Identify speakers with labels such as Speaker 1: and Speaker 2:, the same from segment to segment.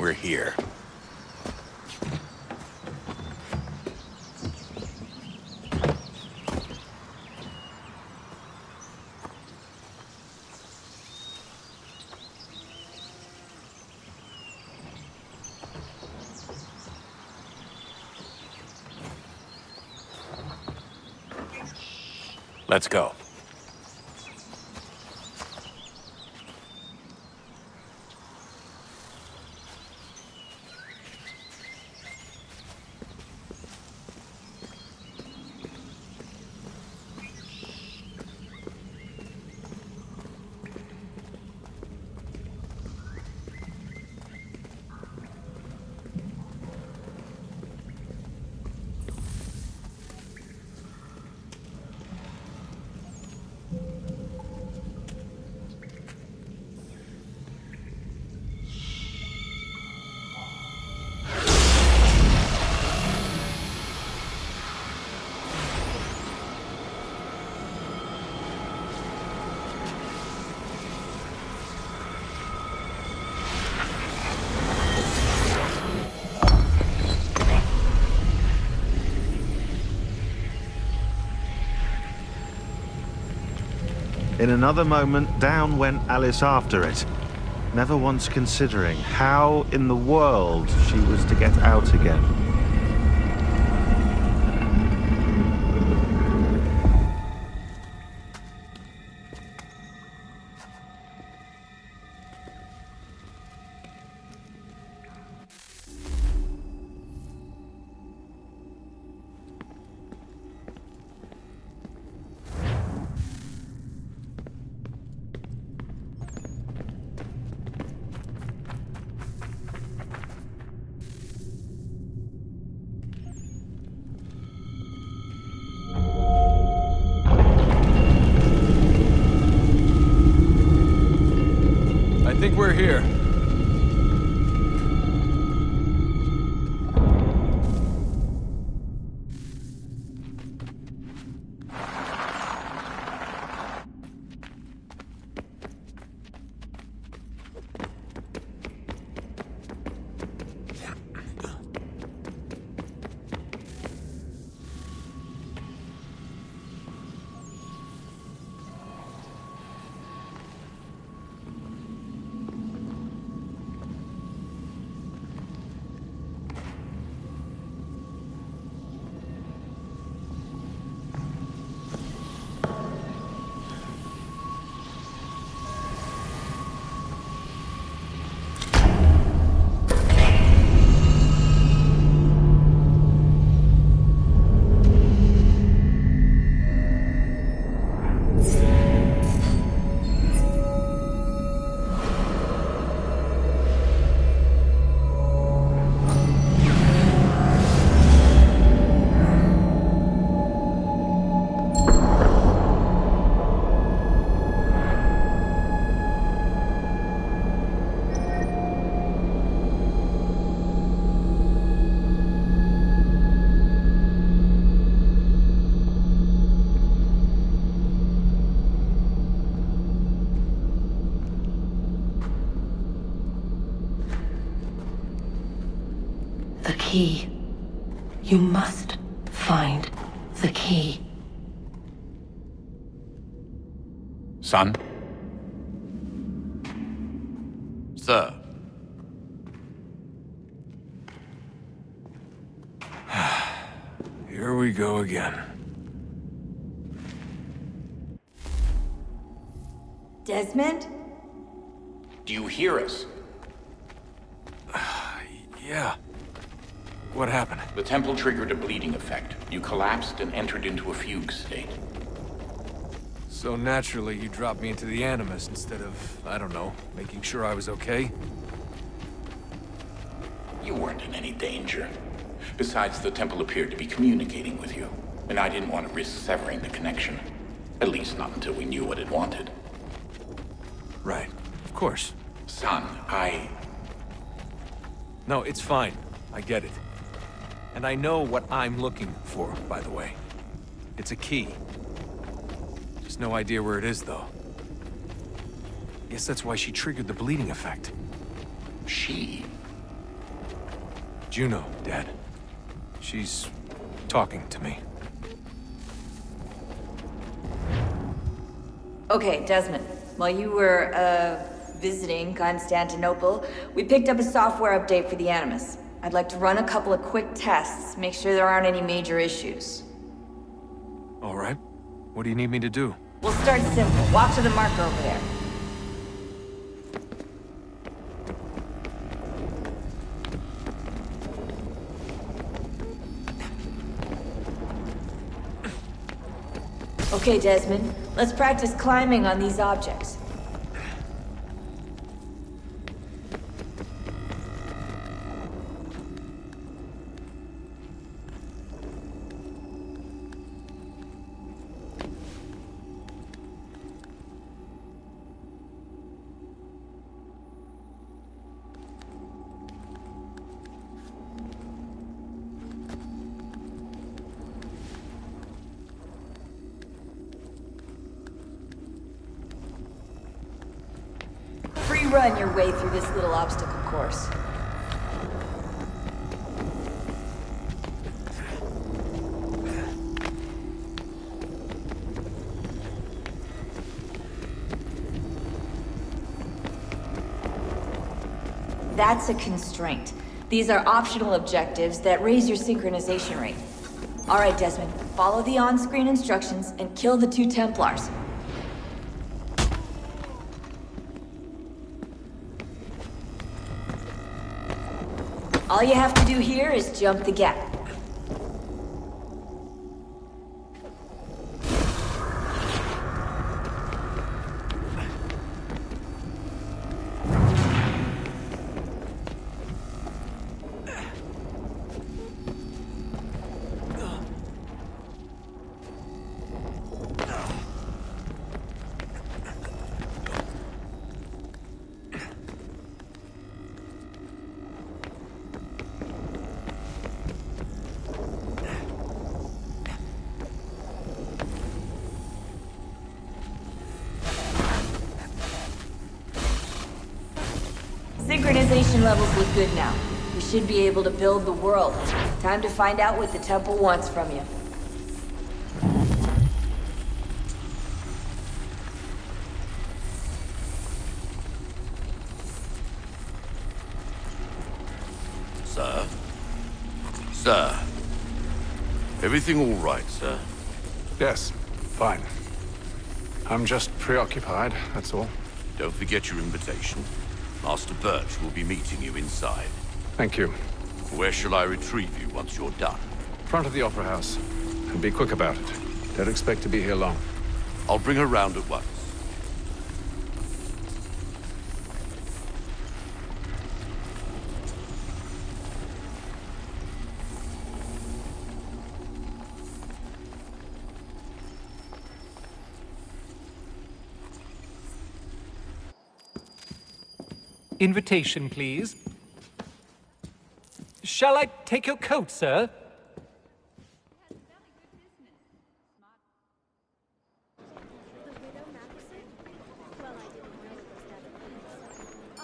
Speaker 1: We're here. Let's go.
Speaker 2: In another moment, down went Alice after it, never once considering how in the world she was to get out again.
Speaker 1: I think we're here.
Speaker 3: The key. You must find the key.
Speaker 1: Son? Sir.
Speaker 4: Here we go again.
Speaker 5: Desmond?
Speaker 1: Do you hear us?
Speaker 4: Yeah. What happened?
Speaker 1: The temple triggered a bleeding effect. You collapsed and entered into a fugue state.
Speaker 4: So naturally, you dropped me into the Animus instead of, I don't know, making sure I was okay?
Speaker 1: You weren't in any danger. Besides, the temple appeared to be communicating with you, and I didn't want to risk severing the connection. At least not until we knew what it wanted.
Speaker 4: Right. Of course.
Speaker 1: Son,
Speaker 4: No, it's fine. I get it. And I know what I'm looking for, by the way. It's a key. Just no idea where it is, though. Guess that's why she triggered the bleeding effect.
Speaker 1: She?
Speaker 4: Juno, Dad. She's talking to me.
Speaker 5: Okay, Desmond. While you were, visiting Constantinople, we picked up a software update for the Animus. I'd like to run a couple of quick tests, make sure there aren't any major issues.
Speaker 4: All right. What do you need me to do?
Speaker 5: We'll start simple. Walk to the marker over there. Okay, Desmond. Let's practice climbing on these objects. Run your way through this little obstacle course. That's a constraint. These are optional objectives that raise your synchronization rate. Alright, Desmond, follow the on-screen instructions and kill the 2 Templars. All you have to do here is jump the gap. Synchronization levels look good now. We should be able to build the world. Time to find out what the temple wants from you.
Speaker 6: Sir? Sir? Everything all right, sir?
Speaker 4: Yes, fine. I'm just preoccupied, that's all.
Speaker 6: Don't forget your invitation. Master Birch will be meeting you inside.
Speaker 4: Thank you.
Speaker 6: Where shall I retrieve you once you're done?
Speaker 4: Front of the Opera House. And be quick about it. Don't expect to be here long.
Speaker 6: I'll bring her round at once.
Speaker 7: Invitation, please. Shall I take your coat, sir?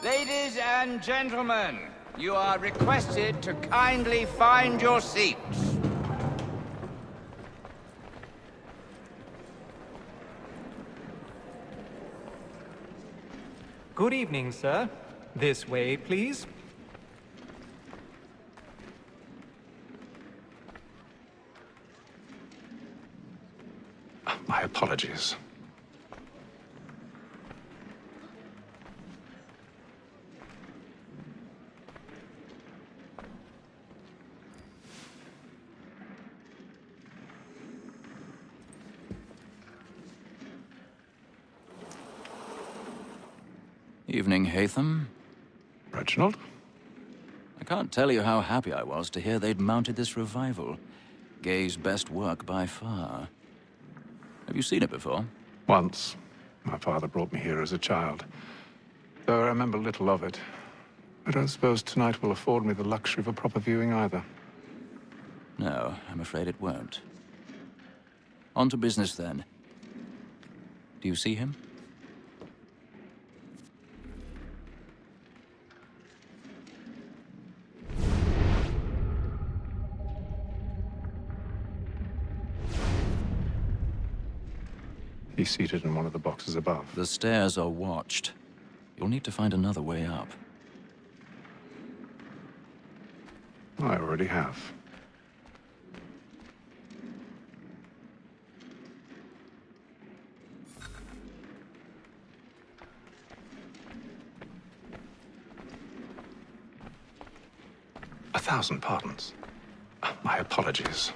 Speaker 8: Ladies and gentlemen, you are requested to kindly find your seats.
Speaker 7: Good evening, sir. This way, please.
Speaker 4: My apologies.
Speaker 9: Evening, Hatham.
Speaker 4: Reginald?
Speaker 9: I can't tell you how happy I was to hear they'd mounted this revival. Gay's best work by far. Have you seen it before?
Speaker 4: Once. My father brought me here as a child. Though I remember little of it. I don't suppose tonight will afford me the luxury of a proper viewing either.
Speaker 9: No, I'm afraid it won't. On to business, then. Do you see him?
Speaker 4: He's seated in one of the boxes above.
Speaker 9: The stairs are watched. You'll need to find another way up.
Speaker 4: I already have. A thousand pardons. My apologies.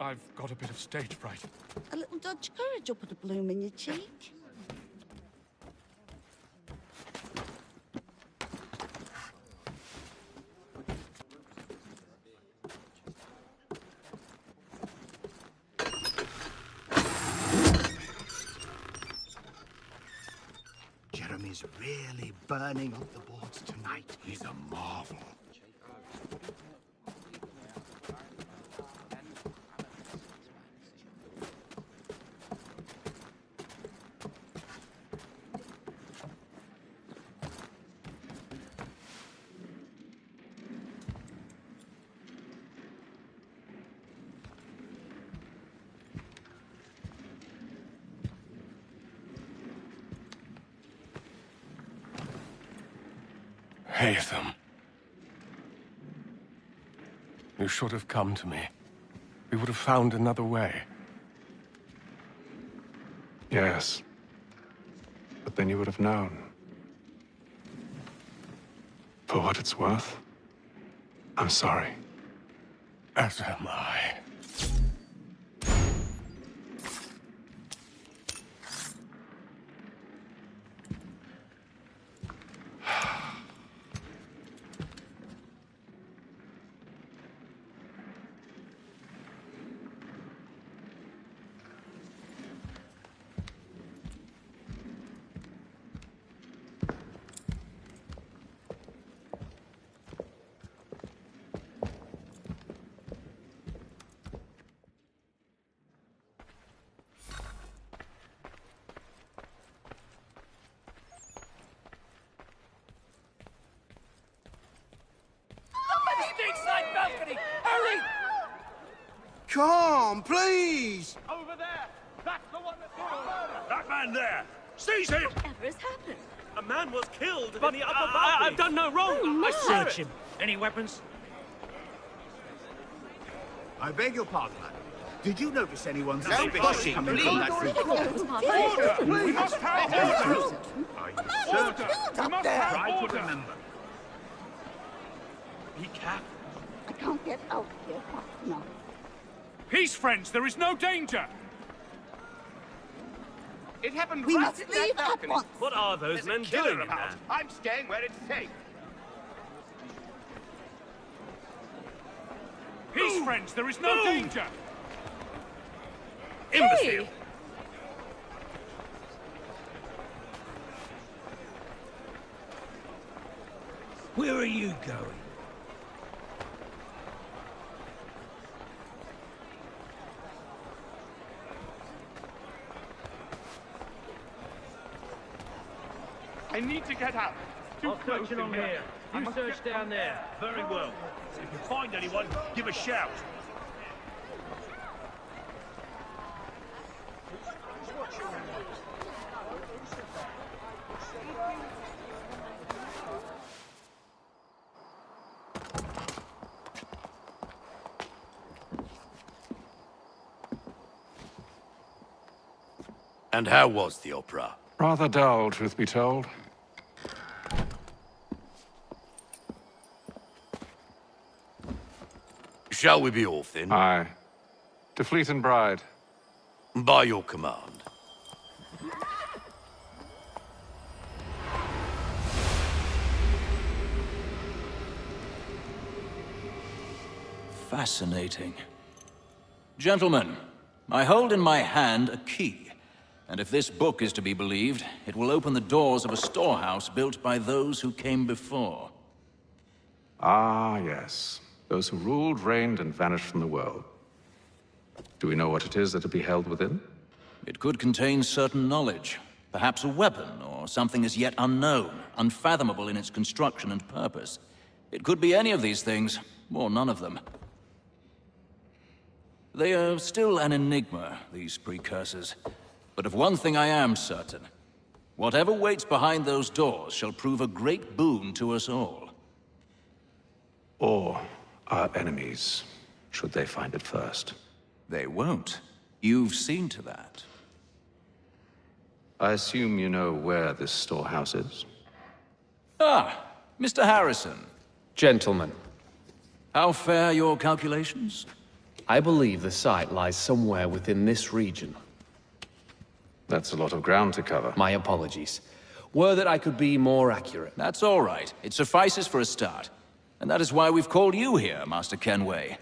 Speaker 10: I've got a bit of stage fright.
Speaker 11: A little Dodge courage will put a bloom in your cheek.
Speaker 12: Jeremy's really burning up the boards tonight. He's a marvel.
Speaker 10: Haytham. You should have come to me. We would have found another way. Yes. But then you would have known. For what it's worth, I'm sorry. As am I.
Speaker 12: Come, please!
Speaker 8: Over there! That's the one that's doing murder!
Speaker 6: That man there! Seize him!
Speaker 11: Whatever has happened?
Speaker 6: A man was killed in the upper balcony.
Speaker 8: I've done no wrong! I
Speaker 11: Search
Speaker 8: him! Any weapons?
Speaker 12: I beg your pardon, madam. Did you notice anyone's
Speaker 8: No pushing,
Speaker 12: coming
Speaker 8: please.
Speaker 12: from that street?
Speaker 8: We must have order!
Speaker 12: Are you certain?
Speaker 8: We must have
Speaker 12: Try to
Speaker 8: order!
Speaker 12: remember.
Speaker 6: Be careful.
Speaker 11: I can't get out here fast enough.
Speaker 10: Peace, friends! There is no danger!
Speaker 8: It happened
Speaker 11: We
Speaker 8: right
Speaker 11: must
Speaker 8: in
Speaker 11: leave
Speaker 8: that
Speaker 11: at
Speaker 8: balcony.
Speaker 11: once.
Speaker 6: What are those
Speaker 8: There's a
Speaker 6: men
Speaker 8: killer
Speaker 6: doing in
Speaker 8: about.
Speaker 6: there?
Speaker 8: I'm staying where it's safe.
Speaker 10: Peace, friends! There is no danger!
Speaker 6: Imbecile!
Speaker 8: Where are you going? I need to get out. Too close in here.
Speaker 6: You search down there. Very well. If you find anyone, give a shout. And how was the opera?
Speaker 10: Rather dull, truth be told.
Speaker 6: Shall we be off then?
Speaker 10: Aye. To Fleet and Bride.
Speaker 6: By your command.
Speaker 9: Fascinating. Gentlemen, I hold in my hand a key, and if this book is to be believed, it will open the doors of a storehouse built by those who came before.
Speaker 10: Ah, yes. Those who ruled, reigned, and vanished from the world. Do we know what it is that will be held within?
Speaker 9: It could contain certain knowledge, perhaps a weapon, or something as yet unknown, unfathomable in its construction and purpose. It could be any of these things, or none of them. They are still an enigma, these precursors. But of one thing I am certain. Whatever waits behind those doors shall prove a great boon to us all.
Speaker 10: Or our enemies, should they find it first.
Speaker 9: They won't. You've seen to that.
Speaker 10: I assume you know where this storehouse is?
Speaker 9: Ah, Mr. Harrison.
Speaker 13: Gentlemen,
Speaker 9: How fare your calculations?
Speaker 13: I believe the site lies somewhere within this region.
Speaker 10: That's a lot of ground to cover.
Speaker 13: My apologies. Were that I could be more accurate.
Speaker 9: That's all right. It suffices for a start. And that is why we've called you here, Master Kenway.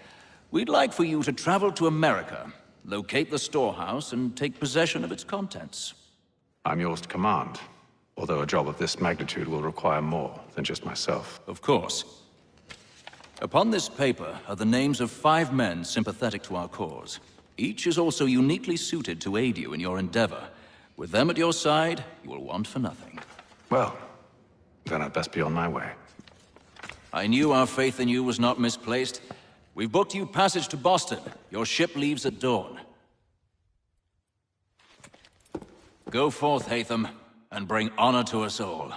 Speaker 9: We'd like for you to travel to America, locate the storehouse, and take possession of its contents.
Speaker 10: I'm yours to command, although a job of this magnitude will require more than just myself.
Speaker 9: Of course. Upon this paper are the names of 5 men sympathetic to our cause. Each is also uniquely suited to aid you in your endeavor. With them at your side, you will want for nothing.
Speaker 10: Well, then I'd best be on my way.
Speaker 9: I knew our faith in you was not misplaced. We've booked you passage to Boston. Your ship leaves at dawn. Go forth, Hatham, and bring honor to us all.